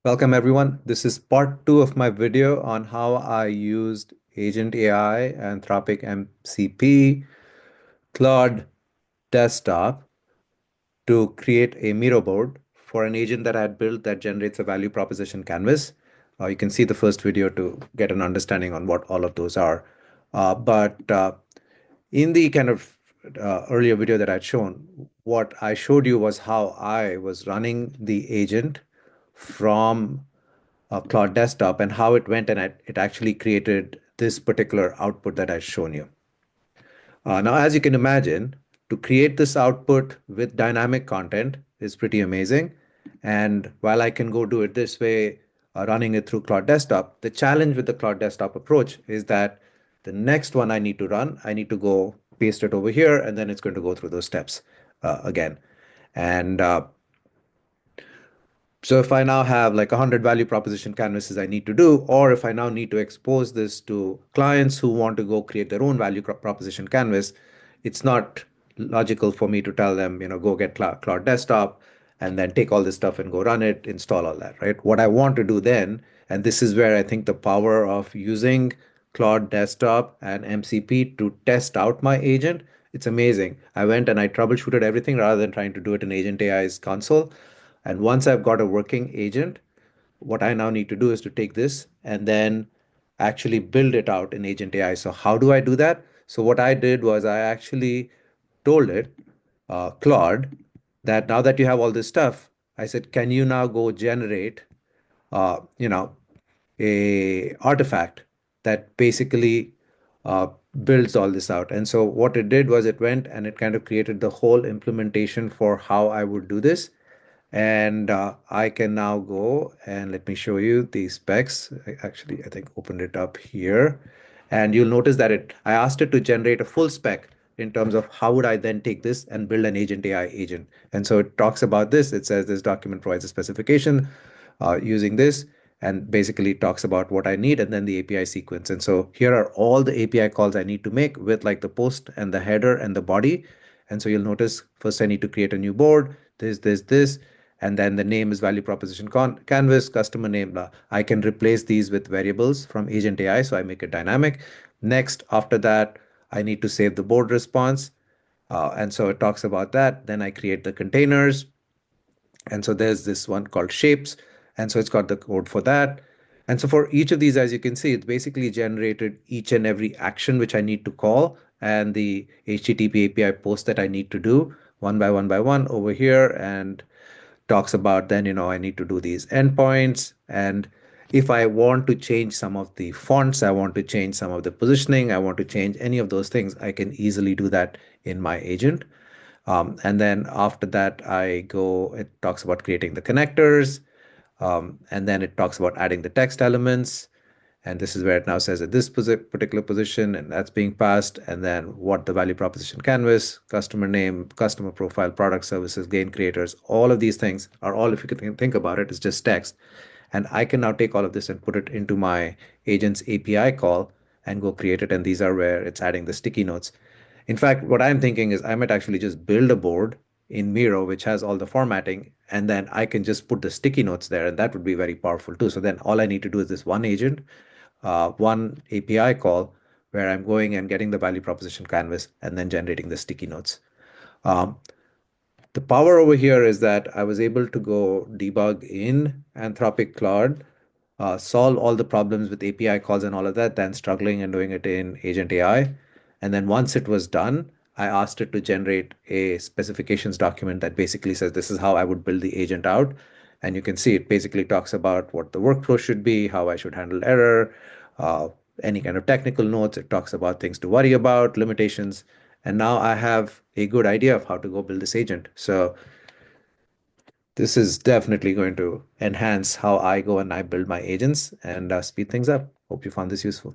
Welcome everyone. This is part two of my video on how I used Agent.ai, Anthropic MCP, Claude desktop to create a Miro board for an agent that I had built that generates a value proposition canvas. You can see the first video to get an understanding on what all of those are. But in the kind of earlier video that I'd shown, what I showed you was how I was running the agent from Claude Desktop and how it went and it actually created this particular output that I've shown you. Now, as you can imagine, to create this output with dynamic content is pretty amazing. And while I can go do it this way, running it through Claude Desktop, the challenge with the Claude Desktop approach is that the next one I need to run, I need to go paste it over here, and then it's going to go through those steps again. And So if I now have like 100 value proposition canvases I need to do, or if I now need to expose this to clients who want to go create their own value proposition canvas, it's not logical for me to tell them, go get Cloud Desktop and then take all this stuff and go run it, install all that, right? What I want to do then, and this is where I think the power of using Cloud Desktop and MCP to test out my agent, it's amazing. I went and I troubleshooted everything rather than trying to do it in Agent AI's console. And once I've got a working agent, what I now need to do is to take this and then actually build it out in Agent AI. So how do I do that? So what I did was I actually told it, Claude, that now that you have all this stuff, I said, can you now go generate, uh, you know, a artifact that basically builds all this out. And so what it did was it went and it kind of created the whole implementation for how I would do this. And I can now go and let me show you the specs. I think opened it up here. And you'll notice that I asked it to generate a full spec in terms of how would I then take this and build an Agent AI agent. And so it talks about this. It says this document provides a specification using this and basically talks about what I need and then the API sequence. And so here are all the API calls I need to make with like the post and the header and the body. And so you'll notice first I need to create a new board, this, and then the name is value proposition canvas, customer name. I can replace these with variables from Agent AI, so I make it dynamic. Next, after that, I need to save the board response. And so it talks about that. Then I create the containers. And so there's this one called shapes. And so it's got the code for that. And so for each of these, as you can see, it's basically generated each and every action which I need to call and the HTTP API post that I need to do one by one over here. And talks about then, I need to do these endpoints. And if I want to change some of the fonts, I want to change some of the positioning, I want to change any of those things, I can easily do that in my agent. And then after that, it talks about creating the connectors. And then it talks about adding the text elements. And this is where it now says at this particular position, and that's being passed. And then what the value proposition canvas, customer name, customer profile, product services, gain creators, all of these things are all, if you can think about it, is just text. And I can now take all of this and put it into my agent's API call and go create it. And these are where it's adding the sticky notes. In fact, what I'm thinking is I might actually just build a board in Miro, which has all the formatting, and then I can just put the sticky notes there, and that would be very powerful too. So then all I need to do is this one agent, one API call where I'm going and getting the value proposition canvas and then generating the sticky notes. Um, the power over here is that I was able to go debug in Anthropic Claude, solve all the problems with API calls and all of that, then struggling and doing it in Agent AI. And then once it was done, I asked it to generate a specifications document that basically says this is how I would build the agent out. And you can see it basically talks about what the workflow should be, how I should handle error, uh, any kind of technical notes. It talks about things to worry about, limitations. And now I have a good idea of how to go build this agent. So this is definitely going to enhance how I go and I build my agents and speed things up. Hope you found this useful.